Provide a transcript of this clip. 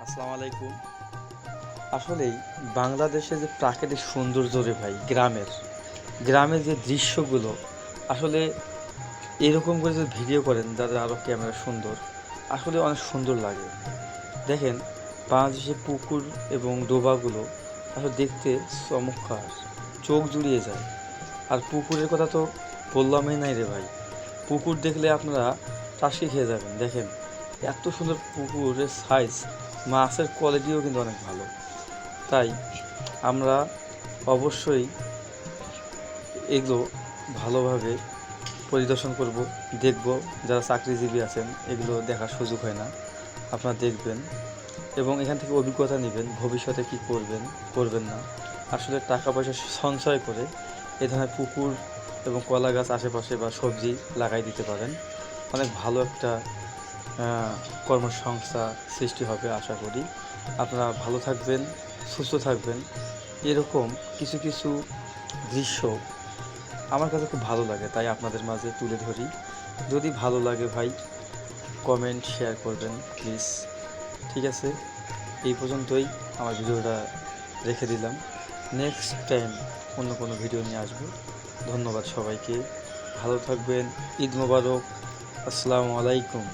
আসসালামু আলাইকুম। আসলেই বাংলাদেশে যে প্রাকৃতিক সৌন্দর্য রে ভাই, গ্রামের যে দৃশ্যগুলো আসলে এরকম করে যদি ভিডিও করেন যাদের আরও ক্যামেরা সুন্দর, আসলে অনেক সুন্দর লাগে। দেখেন, বাংলাদেশে পুকুর এবং ডোবাগুলো আসলে দেখতে চমৎকার, চোখ জুড়িয়ে যায়। আর পুকুরের কথা তো বললামই নাই রে ভাই। পুকুর দেখলে আপনারা টাসকি খেয়ে যাবেন। দেখেন, এত সুন্দর পুকুরের সাইজ, মাছের কোয়ালিটিও কিন্তু অনেক ভালো। তাই আমরা অবশ্যই এগুলো ভালোভাবে পরিদর্শন করব, দেখব। যারা চাকরিজীবী আছেন এগুলো দেখার সুযোগ হয় না, আপনারা দেখবেন এবং এখান থেকে অভিজ্ঞতা নেবেন ভবিষ্যতে কি করবেন করবেন না। আসলে টাকা পয়সা সঞ্চয় করে এ ধরনের পুকুর এবং কলা গাছ আশেপাশে বা সবজি লাগাই দিতে পারেন। অনেক ভালো একটা কর্মসংস্থান সৃষ্টি হবে আশা করি। আপনারা ভালো থাকবেন, সুস্থ থাকবেন। এরকম কিছু কিছু দৃশ্য আমার কাছে খুব ভালো লাগে, তাই আপনাদের মাঝে তুলে ধরি। যদি ভালো লাগে ভাই, কমেন্ট শেয়ার করবেন প্লিজ। ঠিক আছে, এই পর্যন্তই আমার ভিডিওটা রেখে দিলাম। নেক্সট টাইম অন্য কোনো ভিডিও নিয়ে আসবো। ধন্যবাদ সবাইকে, ভালো থাকবেন। ঈদ মোবারক। আসসালামু আলাইকুম।